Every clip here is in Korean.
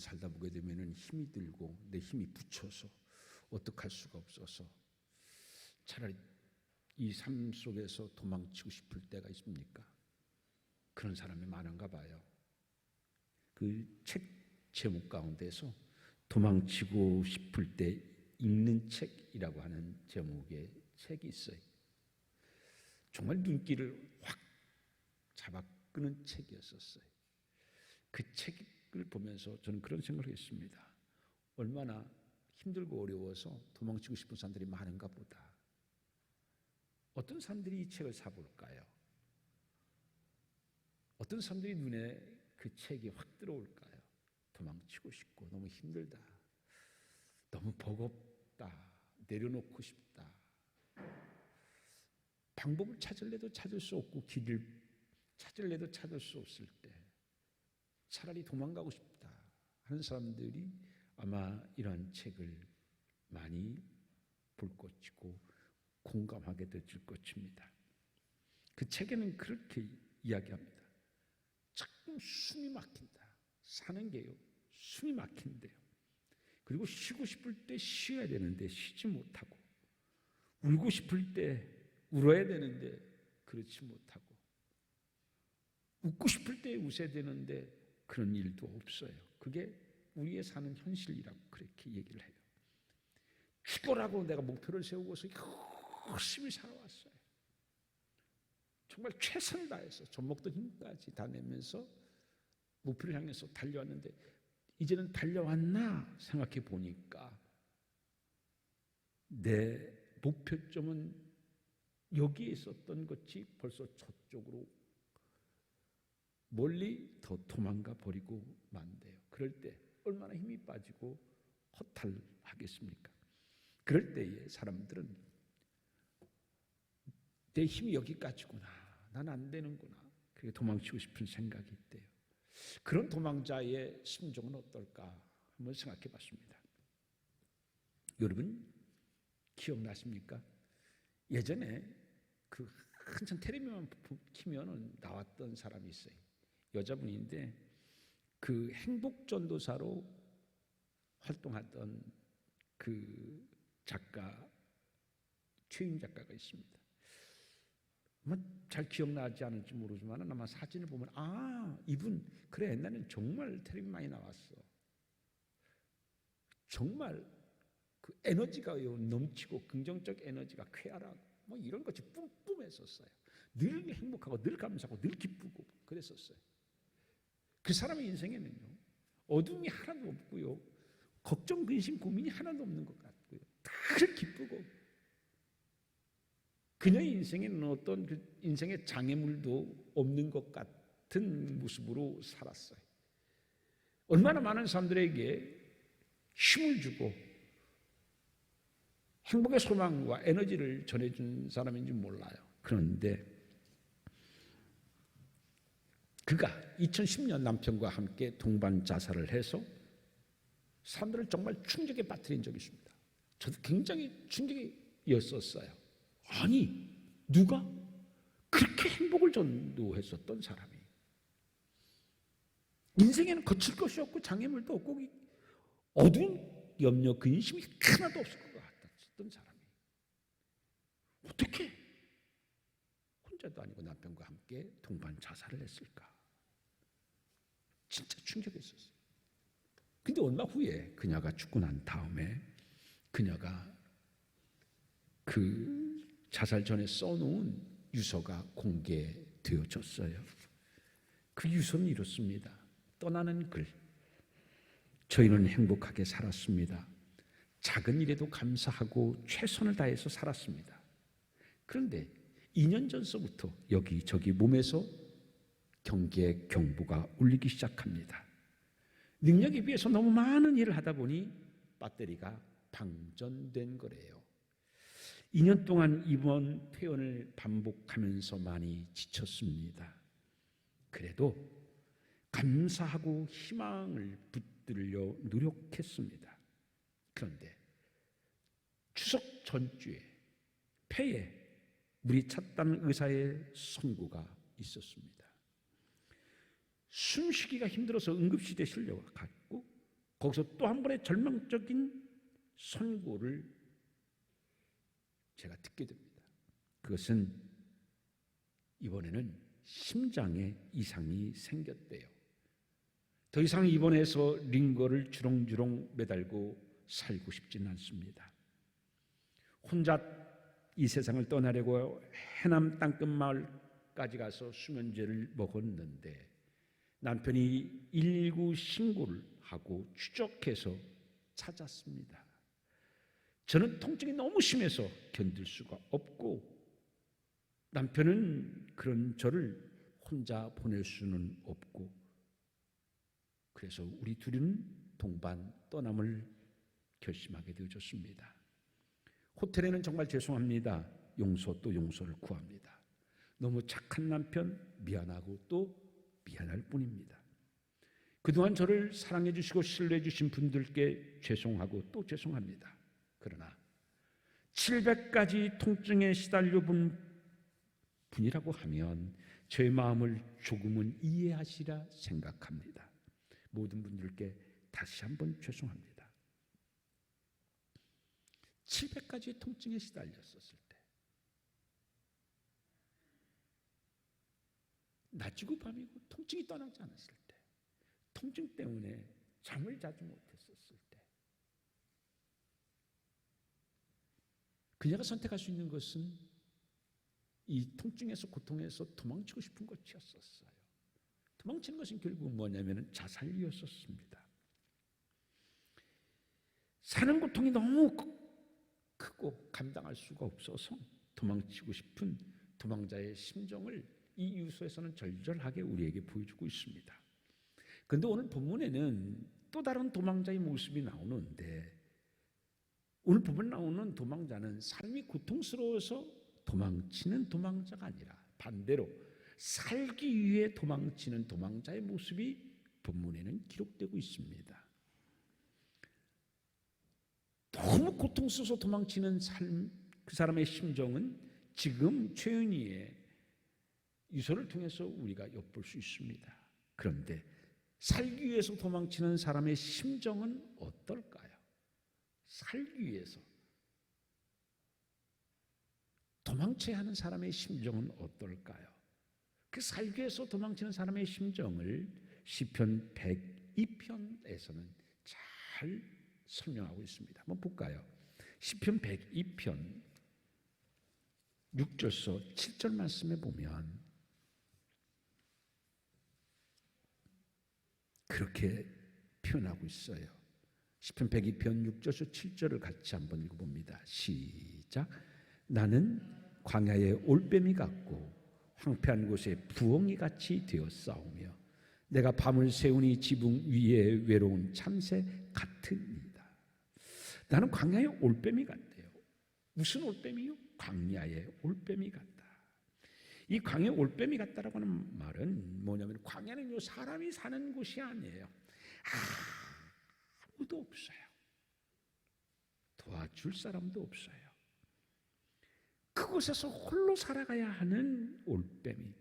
살다 보게 되면 힘이 들고 내 힘이 붙여서 어떡할 수가 없어서 차라리 이 삶 속에서 도망치고 싶을 때가 있습니까? 그런 사람이 많은가 봐요. 그 책 제목 가운데서 도망치고 싶을 때 읽는 책이라고 하는 제목의 책이 있어요. 정말 눈길을 확 잡아 끄는 책이었었어요. 그 책을 보면서 저는 그런 생각을 했습니다. 얼마나 힘들고 어려워서 도망치고 싶은 사람들이 많은가 보다. 어떤 사람들이 이 책을 사볼까요? 어떤 사람들이 눈에 그 책이 확 들어올까요? 도망치고 싶고 너무 힘들다, 너무 버겁다, 내려놓고 싶다, 방법을 찾을래도 찾을 수 없고 길을 찾을래도 찾을 수 없을 때 차라리 도망가고 싶다 하는 사람들이 아마 이러한 책을 많이 볼 것이고 공감하게 될 것입니다. 그 책에는 그렇게 이야기합니다. 자꾸 숨이 막힌다. 사는 게요, 숨이 막힌대요. 그리고 쉬고 싶을 때 쉬어야 되는데 쉬지 못하고, 울고 싶을 때 울어야 되는데 그렇지 못하고, 웃고 싶을 때 웃어야 되는데 그런 일도 없어요. 그게 우리의 사는 현실이라고 그렇게 얘기를 해요. 죽어라고 내가 목표를 세우고서 열심히 살아왔어요. 정말 최선을 다해서 젖먹던 힘까지 다 내면서 목표를 향해서 달려왔는데 이제는 달려왔나 생각해 보니까 내 목표점은 여기에 있었던 것이 벌써 저쪽으로 멀리 더 도망가 버리고 만대요. 그럴 때 얼마나 힘이 빠지고 허탈하겠습니까? 그럴 때에 사람들은 내 힘이 여기까지구나, 난 안 되는구나, 그게 도망치고 싶은 생각이 있대요. 그런 도망자의 심정은 어떨까 한번 생각해 봤습니다. 여러분 기억나십니까? 예전에 그 한참 텔레비만 키면은 나왔던 사람이 있어요. 여자분인데 그 행복전도사로 활동하던 그 작가, 최윤 작가가 있습니다. 잘 기억나지 않을지 모르지만 아마 사진을 보면 이분 그래 옛날에는 정말 텔레비 많이 나왔어. 정말 그 에너지가 넘치고 긍정적 에너지가 쾌활하고 뭐 이런 것이 뿜뿜했었어요. 늘 행복하고 늘 감사하고 늘 기쁘고 그랬었어요. 그 사람의 인생에는요 어둠이 하나도 없고요, 걱정, 근심, 고민이 하나도 없는 것 같고요, 늘 기쁘고, 그녀의 인생에는 어떤 그 인생의 장애물도 없는 것 같은 모습으로 살았어요. 얼마나 많은 사람들에게 힘을 주고 행복의 소망과 에너지를 전해준 사람인지 몰라요. 그런데 그가 2010년 남편과 함께 동반 자살을 해서 사람들을 정말 충격에 빠뜨린 적이 있습니다. 저도 굉장히 충격이었었어요. 아니 누가 그렇게 행복을 전도했었던 사람이, 인생에는 거칠 것이 없고 장애물도 없고 어두운 염려, 근심이 하나도 없을 것 같았던 사람이 어떻게 혼자도 아니고 남편과 함께 동반 자살을 했을까? 진짜 충격했었어요. 근데 얼마 후에 그녀가 죽고 난 다음에 그녀가 그 자살 전에 써놓은 유서가 공개되어졌어요. 그 유서는 이렇습니다. 떠나는 글. 저희는 행복하게 살았습니다. 작은 일에도 감사하고 최선을 다해서 살았습니다. 그런데 2년 전서부터 여기저기 몸에서 경계 경보가 울리기 시작합니다. 능력에 비해서 너무 많은 일을 하다 보니 배터리가 방전된 거래요. 2년 동안 이번 표현을 반복하면서 많이 지쳤습니다. 그래도 감사하고 희망을 붙들려 노력했습니다. 그런데 추석 전주에 폐에 물이 찼다는 의사의 선고가 있었습니다. 숨쉬기가 힘들어서 응급실에 실려갔고 거기서 또 한 번의 절망적인 선고를 제가 듣게 됩니다. 그것은 이번에는 심장에 이상이 생겼대요. 더 이상 입원해서 링거를 주렁주렁 매달고 살고 싶지는 않습니다. 혼자 이 세상을 떠나려고 해남 땅끝 마을까지 가서 수면제를 먹었는데 남편이 119 신고를 하고 추적해서 찾았습니다. 저는 통증이 너무 심해서 견딜 수가 없고 남편은 그런 저를 혼자 보낼 수는 없고 그래서 우리 둘은 동반 떠남을 결심하게 되어졌습니다. 호텔에는 정말 죄송합니다. 용서 또 용서를 구합니다. 너무 착한 남편 미안하고 또 미안할 뿐입니다. 그동안 저를 사랑해 주시고 신뢰해 주신 분들께 죄송하고 또 죄송합니다. 그러나 700가지 통증에 시달려 본 분이라고 하면 제 마음을 조금은 이해하시라 생각합니다. 모든 분들께 다시 한번 죄송합니다. 700가지의 통증에 시달렸었을 때 낮이고 밤이고 통증이 떠나지 않았을 때 통증 때문에 잠을 자주 못했었을 때 그녀가 선택할 수 있는 것은 이 통증에서 고통에서 도망치고 싶은 것이었었어요. 도망치는 것은 결국 뭐냐면 자살이었었습니다. 사는 고통이 너무 크고 감당할 수가 없어서 도망치고 싶은 도망자의 심정을 이 유서에서는 절절하게 우리에게 보여주고 있습니다. 그런데 오늘 본문에는 또 다른 도망자의 모습이 나오는데 오늘 본문에 나오는 도망자는 삶이 고통스러워서 도망치는 도망자가 아니라 반대로 살기 위해 도망치는 도망자의 모습이 본문에는 기록되고 있습니다. 너무 고통스러워서 도망치는 삶, 그 사람의 심정은 지금 최은희의 유서를 통해서 우리가 엿볼 수 있습니다. 그런데 살기 위해서 도망치는 사람의 심정은 어떨까요? 살기 위해서 도망쳐야 하는 사람의 심정은 어떨까요? 그 살기 위해서 도망치는 사람의 심정을 시편 102편에서는 잘 설명하고 있습니다. 한번 볼까요? 시편 102편 6절서 7절 말씀에 보면 그렇게 표현하고 있어요. 시편 102편 6절서 7절을 같이 한번 읽어봅니다. 시작. 나는 광야의 올빼미 같고 황폐한 곳에 부엉이 같이 되었사오며 내가 밤을 새우니 지붕 위에 외로운 참새 같으니이다. 나는 광야의 올빼미 같대요. 무슨 올빼미요? 광야의 올빼미 같다. 이 광야의 올빼미 같다라고 하는 말은 뭐냐면 광야는요 사람이 사는 곳이 아니에요. 아무도 없어요. 도와줄 사람도 없어요. 그곳에서 홀로 살아가야 하는 올빼미.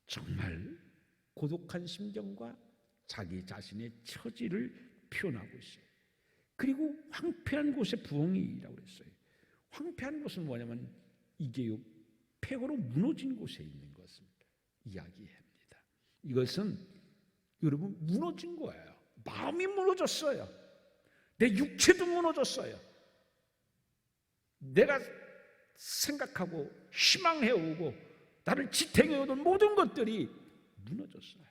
정말 고독한 심정과 자기 자신의 처지를 표현하고 있어요. 그리고 황폐한 곳에 부엉이라고 했어요. 황폐한 곳은 뭐냐면 이게요 폐허로 무너진 곳에 있는 것을 이야기합니다. 이것은 여러분 무너진 거예요. 마음이 무너졌어요. 내 육체도 무너졌어요. 내가 생각하고 희망해오고 나를 지탱해오던 모든 것들이 무너졌어요.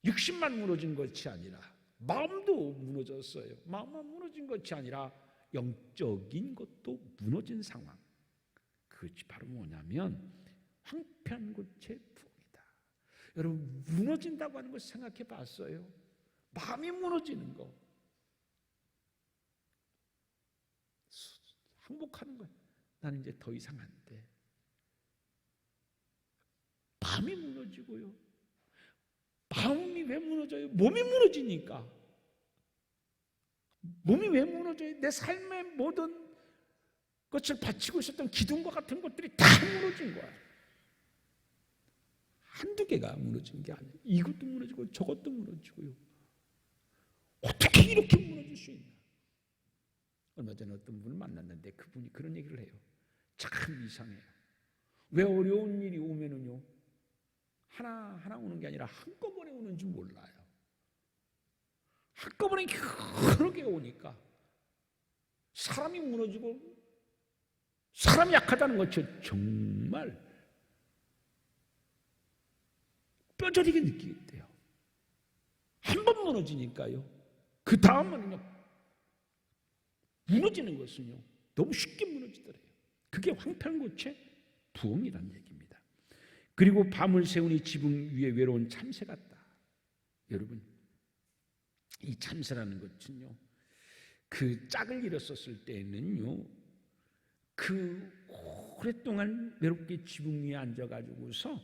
육신만 무너진 것이 아니라 마음도 무너졌어요. 마음만 무너진 것이 아니라 영적인 것도 무너진 상황. 그것이 바로 뭐냐면 황폐한 곳의 부엉이다. 여러분 무너진다고 하는 걸 생각해 봤어요? 마음이 무너지는 거 항복하는 거예요. 나는 이제 더 이상 안 돼. 마음이 무너지고요. 마음이 왜 무너져요? 몸이 무너지니까. 몸이 왜 무너져요? 내 삶의 모든 것을 바치고 있었던 기둥과 같은 것들이 다 무너진 거야. 한두 개가 무너진 게 아니에요. 이것도 무너지고 저것도 무너지고요. 어떻게 이렇게 무너질 수 있나? 얼마 전에 어떤 분을 만났는데 그분이 그런 얘기를 해요. 참 이상해요. 왜 어려운 일이 오면은요, 하나하나 오는 게 아니라 한꺼번에 오는지 몰라요. 한꺼번에 여러 개 오니까 사람이 무너지고 사람이 약하다는 것을 정말 뼈저리게 느끼게 돼요. 한 번 무너지니까요, 그 다음은요, 무너지는 것은요 너무 쉽게 무너지더래요. 그게 황폐한고체 부흥이란 얘기입니다. 그리고 밤을 새우니 지붕 위에 외로운 참새 같다. 여러분, 이 참새라는 것은요, 그 짝을 잃었었을 때는요, 그 오랫동안 외롭게 지붕 위에 앉아가지고서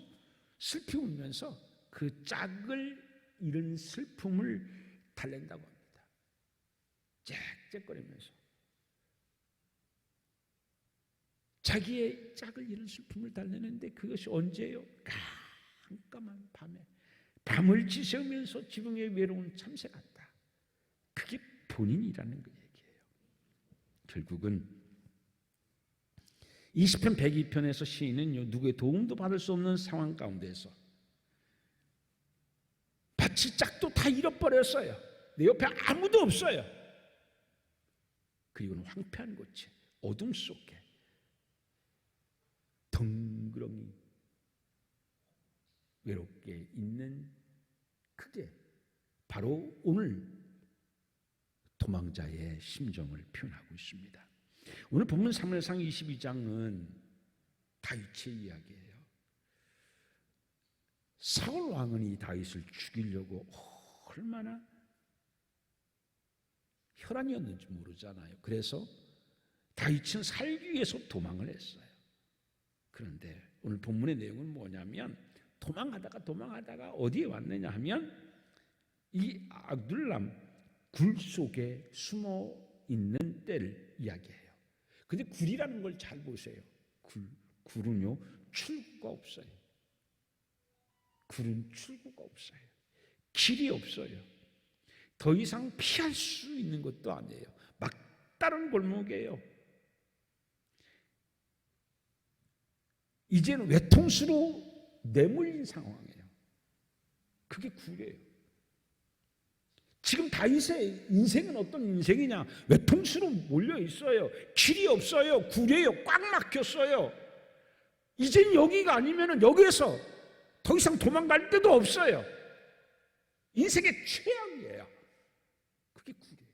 슬피 울면서 그 짝을 잃은 슬픔을 달랜다고 합니다. 짹짹거리면서 자기의 짝을 잃은 슬픔을 달래는데, 그것이 언제예요? 깜깜한 밤에 밤을 지새우면서 지붕에 외로운 참새 같다. 그게 본인이라는 그 얘기예요. 결국은 이 시편 102편에서 시인은요, 누구의 도움도 받을 수 없는 상황 가운데서 마치 짝도 다 잃어버렸어요. 내 옆에 아무도 없어요. 그리고는 황폐한 곳에 어둠 속에 덩그러니 외롭게 있는, 그게 바로 오늘 도망자의 심정을 표현하고 있습니다. 오늘 본문 사무엘상 22장은 다윗의 이야기예요. 사울 왕은 이 다윗을 죽이려고 얼마나 혈안이었는지 모르잖아요. 그래서 다윗은 살기 위해서 도망을 했어요. 그런데 오늘 본문의 내용은 뭐냐면, 도망하다가 어디에 왔느냐 하면 이 아둘람 굴 속에 숨어 있는 때를 이야기해요. 근데 굴이라는 걸 잘 보세요. 굴은요 출구가 없어요. 굴은 출구가 없어요. 길이 없어요. 더 이상 피할 수 있는 것도 아니에요. 막다른 골목이에요. 이제는 외통수로 내몰린 상황이에요. 그게 굴이에요. 지금 다윗의 인생은 어떤 인생이냐? 외통수로 몰려 있어요. 길이 없어요. 굴이에요. 꽉 막혔어요. 이젠 여기가 아니면 여기에서 더 이상 도망갈 데도 없어요. 인생의 최악이에요. 그게 굴이에요.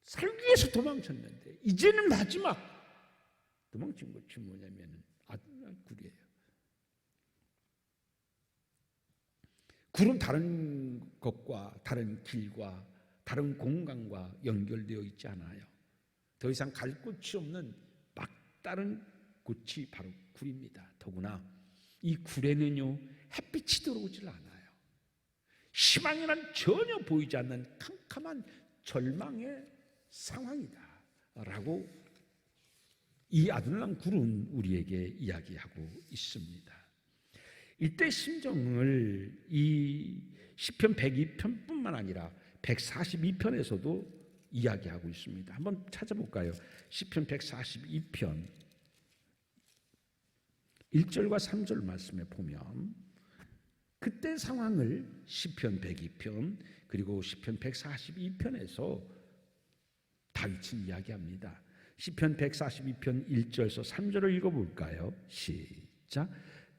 살기 위해서 도망쳤는데 이제는 마지막 도망친 것이 뭐냐면 굴이에요. 굴은 다른 것과 다른 길과 다른 공간과 연결되어 있지 않아요. 더 이상 갈 곳이 없는 막다른 곳이 바로 굴입니다. 더구나 이 굴에는요 햇빛이 들어오질 않아요. 희망이란 전혀 보이지 않는 캄캄한 절망의 상황이다 라고 이 아둘람 굴은 우리에게 이야기하고 있습니다. 이때 심정을 이 시편 102편뿐만 아니라 142편에서도 이야기하고 있습니다. 한번 찾아볼까요? 시편 142편 1절과 3절 말씀에 보면 그때 상황을 시편 102편 그리고 시편 142편에서 다윗은 이야기합니다. 시편 142편 1절에서 3절을 읽어볼까요? 시작.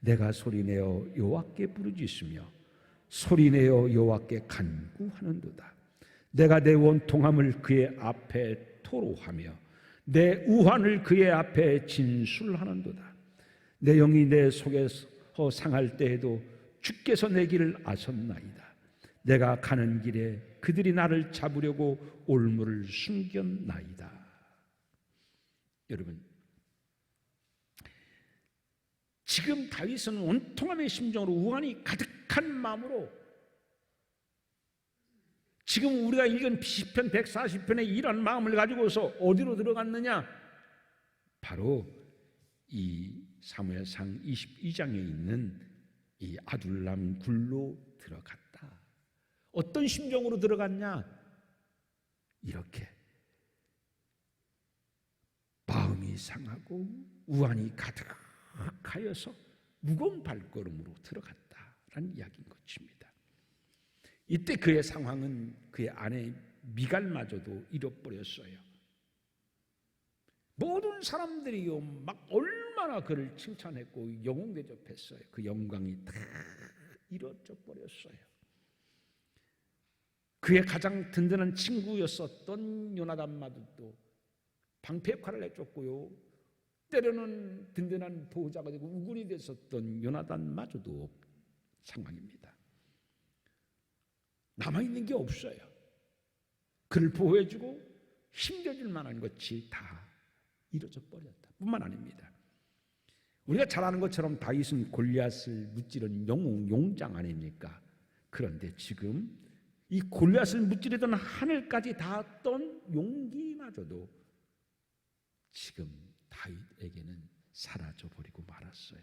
내가 소리내어 여호와께 부르짖으며 소리내어 여호와께 간구하는도다. 내가 내 원통함을 그의 앞에 토로하며 내 우환을 그의 앞에 진술하는도다. 내 영이 내 속에서 상할 때에도 주께서 내 길을 아셨나이다. 내가 가는 길에 그들이 나를 잡으려고 올무를 숨겼나이다. 여러분, 지금 다윗은 원통함의 심정으로 우환이 가득한 마음으로 지금 우리가 읽은 시편 140편의 이런 마음을 가지고서 어디로 들어갔느냐? 바로 이 사무엘상 22장에 있는 이 아둘람 굴로 들어갔다. 어떤 심정으로 들어갔냐? 이렇게 마음이 상하고 우환이 가득하여서 무거운 발걸음으로 들어갔다라는 이야기인 것입니다. 이때 그의 상황은 그의 아내 미갈마저도 잃어버렸어요. 모든 사람들이요 막 얼마나 그를 칭찬했고 영웅 대접했어요. 그 영광이 다 잃어져 버렸어요. 그의 가장 든든한 친구였었던 요나단마저도 방패 역할을 해줬고요, 때로는 든든한 보호자가 되고 우군이 됐었던 요나단마저도 상황입니다. 남아있는 게 없어요. 그를 보호해주고 힘겨줄 만한 것이 다 이루어져 버렸다 뿐만 아닙니다. 우리가 잘 아는 것처럼 다윗은 골리앗을 무찌른 영웅, 용장 아닙니까? 그런데 지금 이 골리앗을 무찌르던 하늘까지 닿았던 용기마저도 지금 다윗에게는 사라져버리고 말았어요.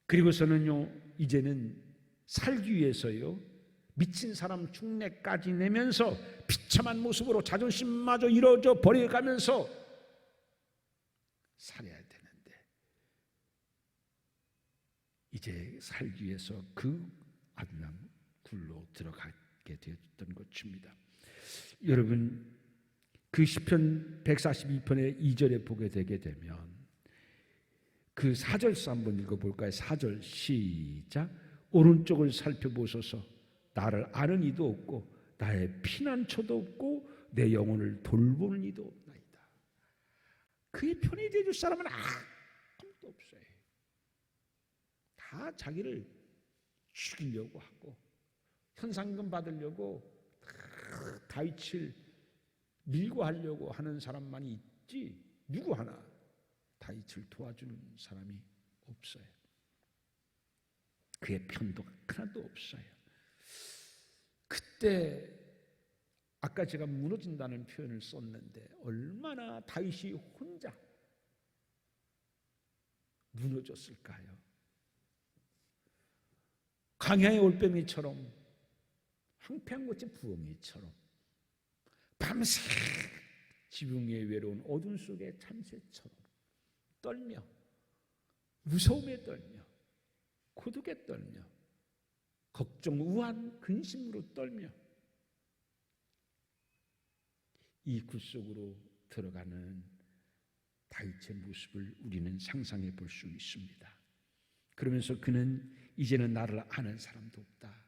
그리고서는요, 이제는 살기 위해서요, 미친 사람 흉내까지 내면서 비참한 모습으로 자존심마저 이루어져 버려가면서 살아야 되는데, 이제 살기 위해서 그 아둘람 굴로 들어가게 되었던 것입니다. 여러분, 그 시편 142편의 2절에 보게 되게 되면 그 4절서 한번 읽어볼까요? 4절 시작. 오른쪽을 살펴보소서. 나를 아는 이도 없고 나의 피난처도 없고 내 영혼을 돌보는 이도 없나이다. 그의 편이 되어줄 사람은 아무도 없어요. 다 자기를 죽이려고 하고 현상금 받으려고 다윗을 밀고 하려고 하는 사람만이 있지 누구 하나 다윗을 도와주는 사람이 없어요. 그의 편도 하나도 없어요. 그때 아까 제가 무너진다는 표현을 썼는데 얼마나 다윗이 혼자 무너졌을까요? 광야의 올빼미처럼 황폐한 곳의 부엉이처럼 밤새 지붕 위에 외로운 어둠 속의 참새처럼 떨며 무서움에 떨며 고독에 떨며 걱정, 우한, 근심으로 떨며 이 굴 속으로 들어가는 다윗의 모습을 우리는 상상해 볼 수 있습니다. 그러면서 그는 이제는 나를 아는 사람도 없다.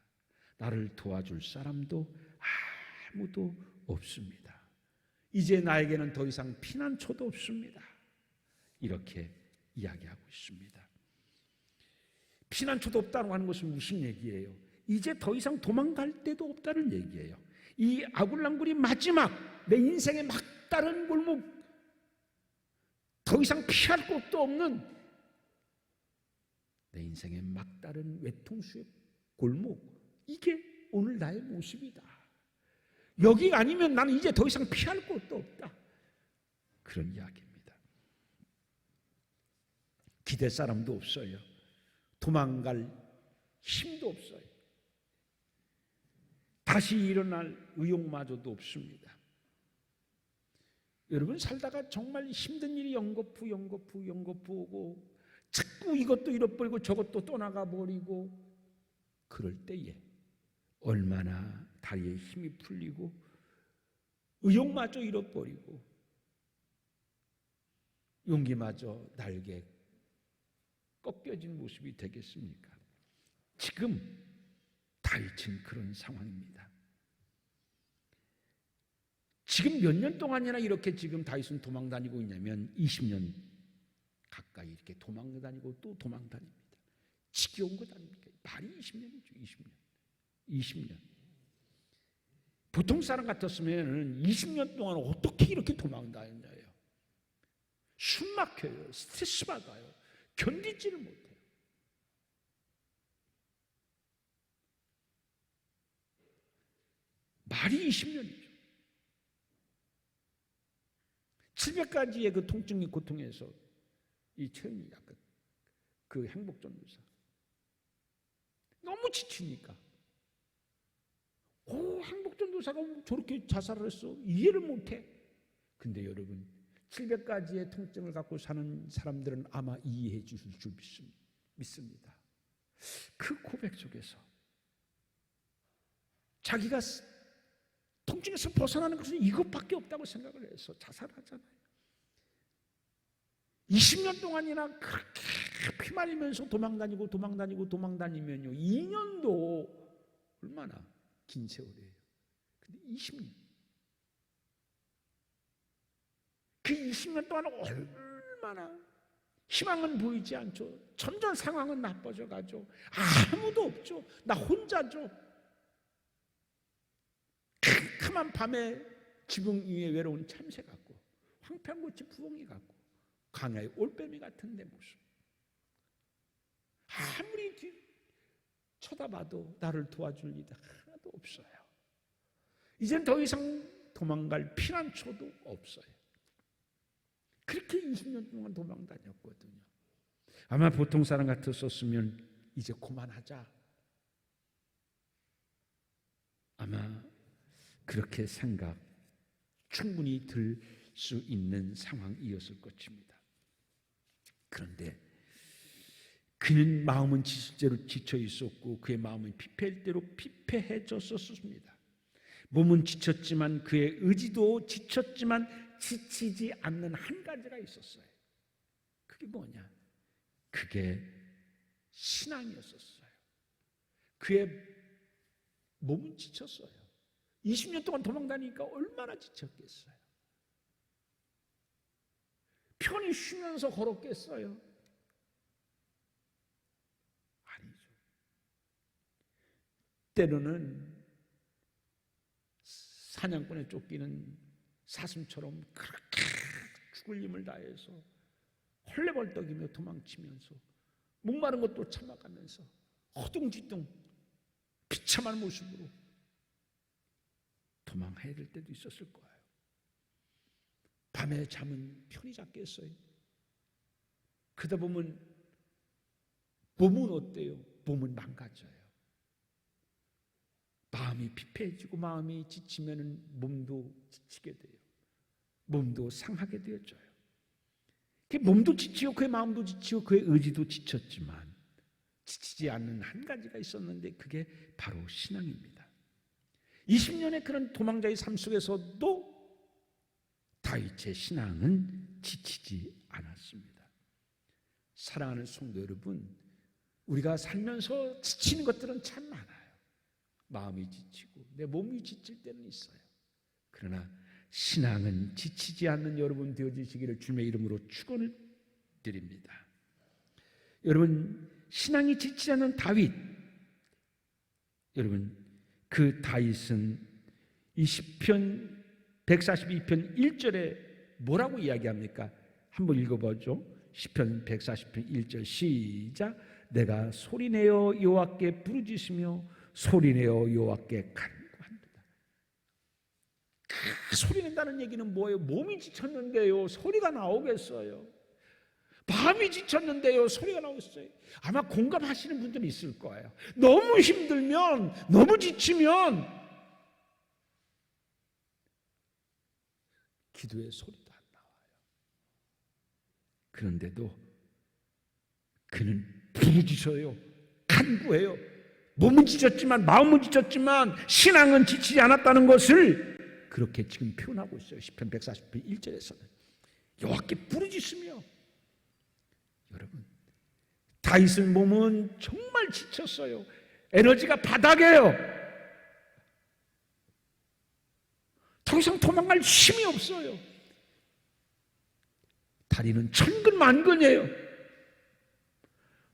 나를 도와줄 사람도 아무도 없습니다. 이제 나에게는 더 이상 피난처도 없습니다. 이렇게 이야기하고 있습니다. 피난처도 없다고 하는 것은 무슨 얘기예요? 이제 더 이상 도망갈 데도 없다는 얘기예요. 이 아굴람굴이 마지막 내 인생의 막다른 골목, 더 이상 피할 곳도 없는 내 인생의 막다른 외통수의 골목, 이게 오늘 나의 모습이다. 여기가 아니면 나는 이제 더 이상 피할 곳도 없다. 그런 이야기입니다. 기댈 사람도 없어요. 도망갈 힘도 없어요. 다시 일어날 의욕마저도 없습니다. 여러분 살다가 정말 힘든 일이 연거푸 오고 자꾸 이것도 잃어버리고 저것도 떠나가 버리고 그럴 때에 얼마나 다리에 힘이 풀리고 의욕마저 잃어버리고 용기마저 날개 꺾여진 모습이 되겠습니까? 지금 다윗은 그런 상황입니다. 지금 몇 년 동안이나 이렇게 지금 다윗은 도망 다니고 있냐면 20년 가까이 이렇게 도망 다니고 또 도망 다닙니다. 지겨운 것 아닙니까? 말이 20년이죠. 20년. 보통 사람 같았으면 20년 동안 어떻게 이렇게 도망 다녔냐요. 숨 막혀요. 스트레스 받아요. 견디지를 못해요. 말이 20년이죠. 700가지의 그 통증이 고통에서 이 체험이 약간 그 행복전도사 너무 지치니까 항복전도사가 저렇게 자살을 했어. 이해를 못해. 근데 여러분, 700가지의 통증을 갖고 사는 사람들은 아마 이해해 주실 줄 믿습니다. 그 고백 속에서 자기가 통증에서 벗어나는 것은 이것밖에 없다고 생각을 해서 자살하잖아요. 20년 동안이나 그렇게 피말리면서 도망다니면요, 2년도 얼마나 긴 세월이에요. 근데 20년, 그 20년 동안 얼마나 희망은 보이지 않죠. 점점 상황은 나빠져 가죠. 아무도 없죠. 나 혼자죠. 캄캄한 밤에 지붕 위에 외로운 참새 같고, 황폐한꽃이 부엉이 같고, 강야의 올빼미 같은 내 모습. 아무리 쳐다봐도 나를 도와줄 이가 하나도 없어요. 이젠 더 이상 도망갈 피난처도 없어요. 그렇게 20년 동안 도망 다녔거든요. 아마 보통 사람 같았었으면 이제 그만하자, 아마 그렇게 생각 충분히 들 수 있는 상황이었을 것입니다. 그런데 그는 마음은 지칠대로 지쳐 있었고 그의 마음은 피폐할 대로 피폐해졌었습니다. 몸은 지쳤지만 그의 의지도 지쳤지만 지치지 않는 한 가지가 있었어요. 그게 뭐냐? 그게 신앙이었었어요. 그의 몸은 지쳤어요. 20년 동안 도망다니니까 얼마나 지쳤겠어요. 편히 쉬면서 걸었겠어요? 아니죠. 때로는 사냥꾼에 쫓기는 사슴처럼 그렇게 죽을 힘을 다해서 헐레벌떡이며 도망치면서 목마른 것도 참아가면서 허둥지둥 비참한 모습으로 도망해야 될 때도 있었을 거예요. 밤에 잠은 편히 잤겠어요? 그러다 보면 몸은 어때요? 몸은 망가져요. 마음이 피폐해지고 마음이 지치면 몸도 지치게 돼요. 몸도 상하게 되어져요. 몸도 지치고 그의 마음도 지치고 그의 의지도 지쳤지만 지치지 않는 한 가지가 있었는데 그게 바로 신앙입니다. 20년의 그런 도망자의 삶 속에서도 다윗의 신앙은 지치지 않았습니다. 사랑하는 성도 여러분, 우리가 살면서 지치는 것들은 참 많아요. 마음이 지치고 내 몸이 지칠 때는 있어요. 그러나 신앙은 지치지 않는 여러분 되어주시기를 주님의 이름으로 축원을 드립니다. 여러분, 신앙이 지치지 않는 다윗, 여러분, 그 다윗은 이 시편 142편 1절에 뭐라고 이야기합니까? 한번 읽어보죠. 시편 140편 1절 시작. 내가 소리내어 여호와께 부르짖으며 소리내어 여호와께 간구한다. 소리낸다는 얘기는 뭐예요? 몸이 지쳤는데요, 소리가 나오겠어요? 마음이 지쳤는데요, 소리가 나오겠어요? 아마 공감하시는 분들이 있을 거예요. 너무 힘들면, 너무 지치면 기도의 소리도 안 나와요. 그런데도 그는 부르짖어요, 간구해요. 몸은 지쳤지만 마음은 지쳤지만 신앙은 지치지 않았다는 것을 그렇게 지금 표현하고 있어요. 시편 140편 1절에서는 여호와께 부르짖으며. 여러분, 다윗의 몸은 정말 지쳤어요. 에너지가 바닥이에요. 더 이상 도망갈 힘이 없어요. 다리는 천근만근이에요.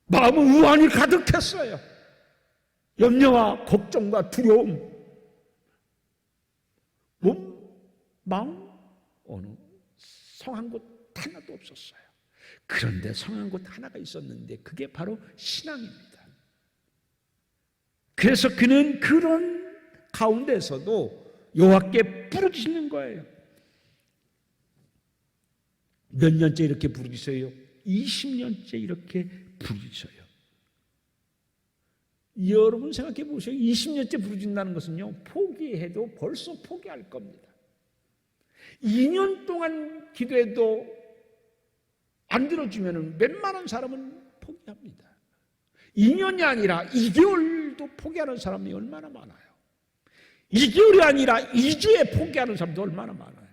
마음은 우환이 가득했어요. 염려와 걱정과 두려움, 몸, 마음, 어느 성한 곳 하나도 없었어요. 그런데 성한 곳 하나가 있었는데 그게 바로 신앙입니다. 그래서 그는 그런 가운데서도 여호와께 부르짖는 거예요. 몇 년째 이렇게 부르짖어요? 20년째 이렇게 부르짖어요. 여러분 생각해 보세요. 20년째 부르짖는다는 것은요, 포기해도 벌써 포기할 겁니다. 2년 동안 기도해도 안 들어주면 웬만한 사람은 포기합니다. 2년이 아니라 2개월도 포기하는 사람이 얼마나 많아요. 2개월이 아니라 2주에 포기하는 사람도 얼마나 많아요.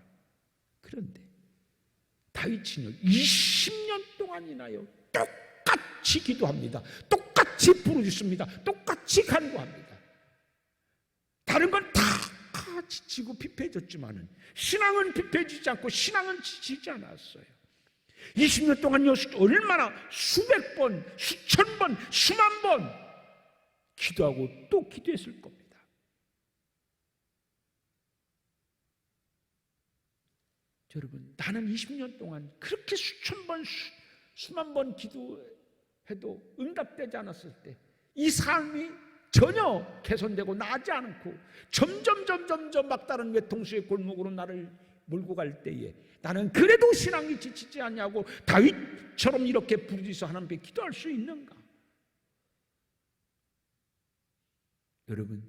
그런데 다윗은요 20년 동안이나요 똑같이 기도합니다. 똑같이 부르짖습니다. 똑같이 간구합니다. 다른 건 다 지치고 피폐해졌지만은 신앙은 피폐해지지 않고 신앙은 지치지 않았어요. 20년 동안요 얼마나 수백 번, 수천 번, 수만 번 기도하고 또 기도했을 겁니다. 여러분, 나는 20년 동안 그렇게 수천 번, 수만 번 기도해도 응답되지 않았을 때 이 삶이 전혀 개선되고 나지 않고 점점 막다른 외통수의 골목으로 나를 몰고 갈 때에 나는 그래도 신앙이 지치지 않냐고 다윗처럼 이렇게 부르짖어 하나님께 기도할 수 있는가? 여러분,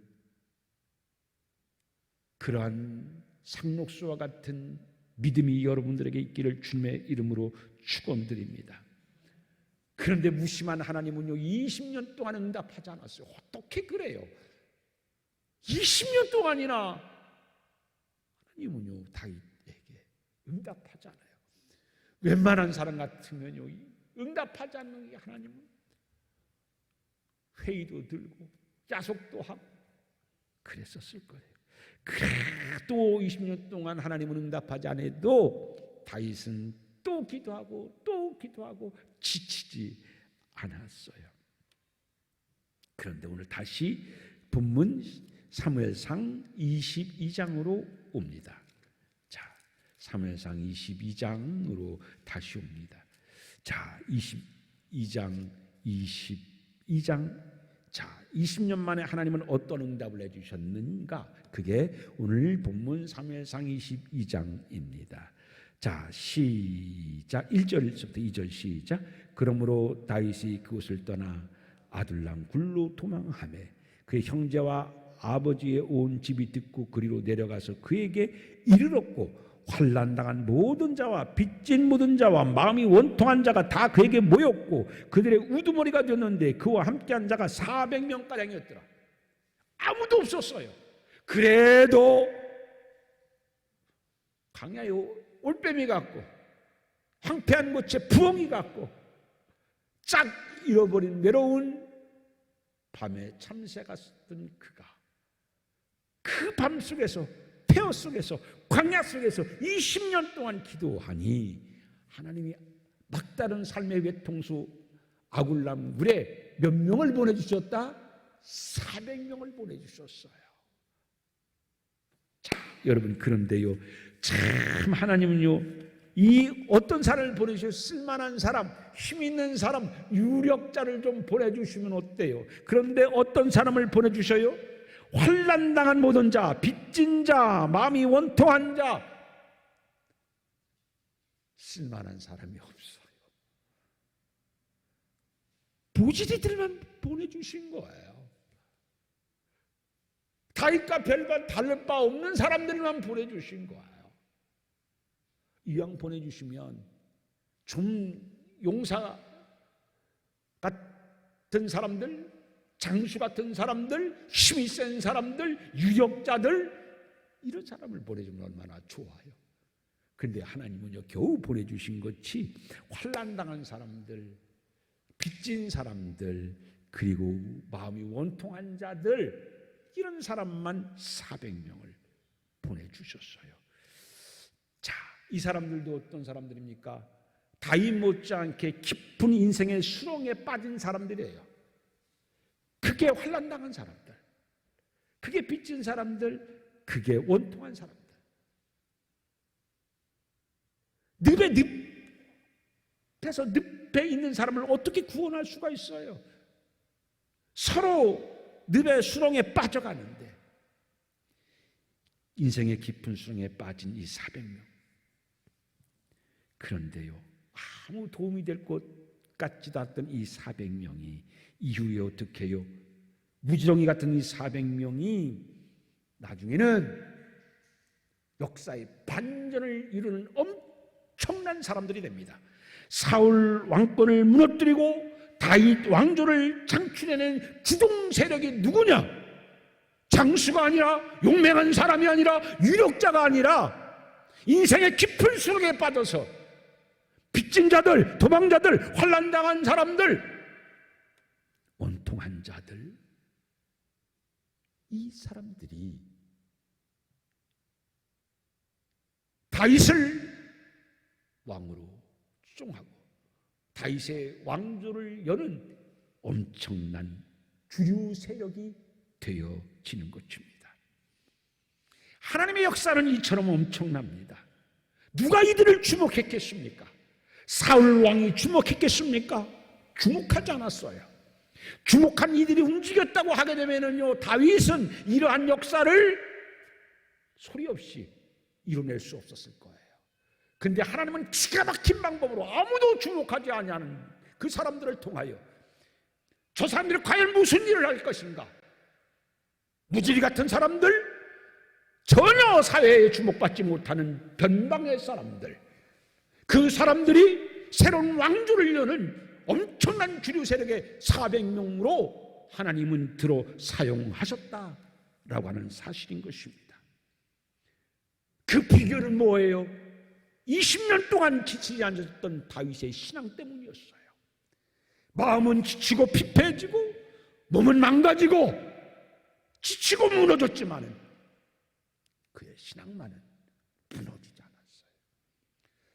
그러한 상록수와 같은 믿음이 여러분들에게 있기를 주님의 이름으로 축원드립니다. 그런데 무심한 하나님은요 20년 동안 응답하지 않았어요. 어떻게 그래요? 20년 동안이나 하나님은요 다윗에게 응답하지 않아요. 웬만한 사람 같으면요 응답하지 않는 게 하나님은 회의도 들고 야속도 하고 그랬었을 거예요. 그래도 20년 동안 하나님은 응답하지 않아도 다윗은 또 기도하고 또 기도하고 지치지 않았어요. 그런데 오늘 다시 본문 사무엘상 22장으로 옵니다. 자, 사무엘상 22장으로 다시 옵니다. 자, 22장 자, 20년 만에 하나님은 어떤 응답을 해주셨는가? 그게 오늘 본문 사무엘상 22장입니다. 자, 시작. 1절부터 2절 시작. 그러므로 다윗이 그곳을 떠나 아둘람 굴로 도망하매 그의 형제와 아버지의 온 집이 듣고 그리로 내려가서 그에게 이르렀고 환난당한 모든 자와 빚진 모든 자와 마음이 원통한 자가 다 그에게 모였고 그들의 우두머리가 되었는데 그와 함께한 자가 400명가량이었더라. 아무도 없었어요. 그래도 강야에 올빼미 같고 황폐한 곳에 부엉이 같고 짝 잃어버린 외로운 밤에 참새가 쓰던 그가 그 밤 속에서 폐허 속에서 광야 속에서 20년 동안 기도하니 하나님이 막다른 삶의 외통수 아굴람 물에 몇 명을 보내주셨다? 400명을 보내주셨어요. 자, 여러분, 그런데요 참 하나님은요 이 어떤 사람을 보내주셔 쓸만한 사람, 힘 있는 사람, 유력자를 좀 보내주시면 어때요? 그런데 어떤 사람을 보내주셔요? 환난당한 모든 자, 빚진 자, 마음이 원통한 자, 쓸만한 사람이 없어요. 부지리들만 보내주신 거예요. 다윗과 별반 다를 바 없는 사람들만 보내주신 거예요. 이왕 보내주시면 좀 용사 같은 사람들, 장수 같은 사람들, 힘이 센 사람들, 유력자들, 이런 사람을 보내주면 얼마나 좋아요. 그런데 하나님은요 겨우 보내주신 것이 환난당한 사람들, 빚진 사람들, 그리고 마음이 원통한 자들, 이런 사람만 400명을 보내주셨어요. 자, 이 사람들도 어떤 사람들입니까? 다윗 못지않게 깊은 인생의 수렁에 빠진 사람들이에요. 그게 환난당한 사람들, 그게 빚진 사람들, 그게 원통한 사람들. 늪에 있는 사람을 어떻게 구원할 수가 있어요? 서로 늪의 수렁에 빠져가는데 인생의 깊은 수렁에 빠진 이 400명. 그런데요 아무 도움이 될 것 같지도 않던 이 400명이 이후에 어떻게 해요? 무지렁이 같은 이 400명이 나중에는 역사의 반전을 이루는 엄청난 사람들이 됩니다. 사울 왕권을 무너뜨리고 다윗 왕조를 창출해낸 주동 세력이 누구냐? 장수가 아니라, 용맹한 사람이 아니라, 유력자가 아니라 인생의 깊은 수렁에 빠져서 빚진 자들, 도망자들, 환난당한 사람들, 원통한 자들, 이 사람들이 다윗을 왕으로 추종하고 다윗의 왕조를 여는 엄청난 주류 세력이 되어지는 것입니다. 하나님의 역사는 이처럼 엄청납니다. 누가 이들을 주목했겠습니까? 사울 왕이 주목했겠습니까? 주목하지 않았어요. 주목한 이들이 움직였다고 하게 되면요, 다윗은 이러한 역사를 소리 없이 이뤄낼 수 없었을 거예요. 근데 하나님은 기가 막힌 방법으로 아무도 주목하지 아니하는 그 사람들을 통하여 저 사람들이 과연 무슨 일을 할 것인가? 무지리 같은 사람들, 전혀 사회에 주목받지 못하는 변방의 사람들, 그 사람들이 새로운 왕조를 여는 엄청난 주류 세력의 400명으로 하나님은 들어 사용하셨다라고 하는 사실인 것입니다. 그 비결은 뭐예요? 20년 동안 지치지 않았던 다윗의 신앙 때문이었어요. 마음은 지치고 피폐해지고 몸은 망가지고 지치고 무너졌지만은 그의 신앙만은 무너지지 않았어요.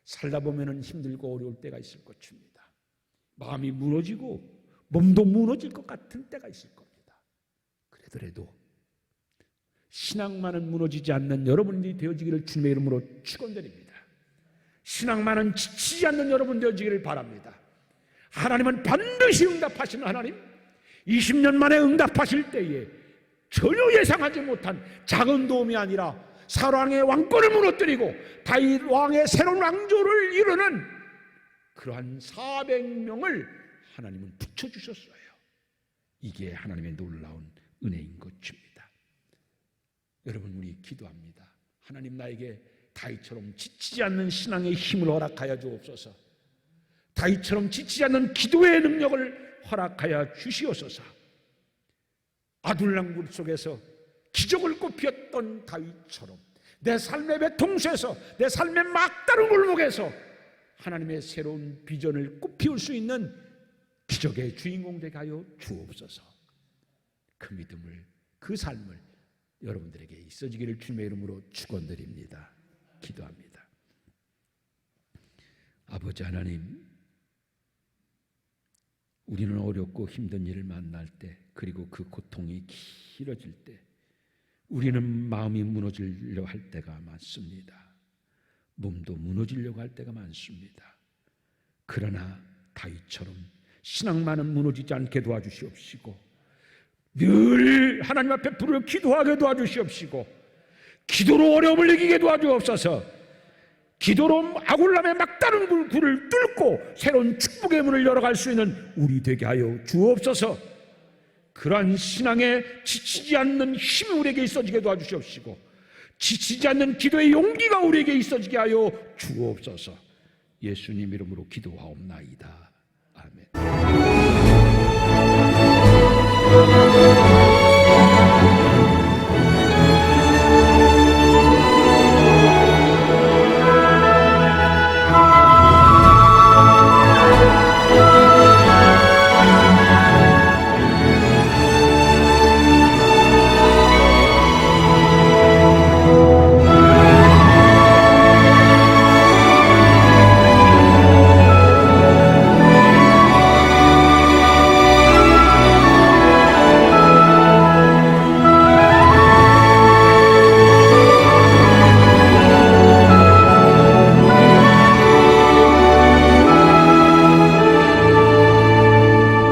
살다 보면은 힘들고 어려울 때가 있을 것입니다. 마음이 무너지고 몸도 무너질 것 같은 때가 있을 겁니다. 그러더라도 신앙만은 무너지지 않는 여러분들이 되어지기를 주님의 이름으로 축원드립니다. 신앙만은 지치지 않는 여러분 되어지기를 바랍니다. 하나님은 반드시 응답하시는 하나님, 20년 만에 응답하실 때에 전혀 예상하지 못한 작은 도움이 아니라 사울 왕의 왕권을 무너뜨리고 다윗 왕의 새로운 왕조를 이루는 그러한 400명을 하나님은 붙여주셨어요. 이게 하나님의 놀라운 은혜인 것입니다. 여러분, 우리 기도합니다. 하나님, 나에게 다윗처럼 지치지 않는 신앙의 힘을 허락하여 주옵소서. 다윗처럼 지치지 않는 기도의 능력을 허락하여 주시옵소서. 아둘람 굴 속에서 기적을 꽃피웠던 다윗처럼 내 삶의 배통수에서, 내 삶의 막다른 골목에서 하나님의 새로운 비전을 꽃피울 수 있는 기적의 주인공 되게 하여 주옵소서. 그 믿음을, 그 삶을 여러분들에게 있어지기를 주님의 이름으로 축원드립니다. 기도합니다. 아버지 하나님, 우리는 어렵고 힘든 일을 만날 때, 그리고 그 고통이 길어질 때 우리는 마음이 무너지려고 할 때가 많습니다. 몸도 무너지려고 할 때가 많습니다. 그러나 다윗처럼 신앙만은 무너지지 않게 도와주시옵시고, 늘 하나님 앞에 부르짖어 기도하게 도와주시옵시고, 기도로 어려움을 이기게 도와주옵소서. 기도로 아굴람의 막다른 굴을 뚫고 새로운 축복의 문을 열어갈 수 있는 우리 되게 하여 주옵소서. 그러한 신앙에 지치지 않는 힘이 우리에게 있어지게 도와주시옵시고, 지치지 않는 기도의 용기가 우리에게 있어지게 하여 주옵소서. 예수님 이름으로 기도하옵나이다.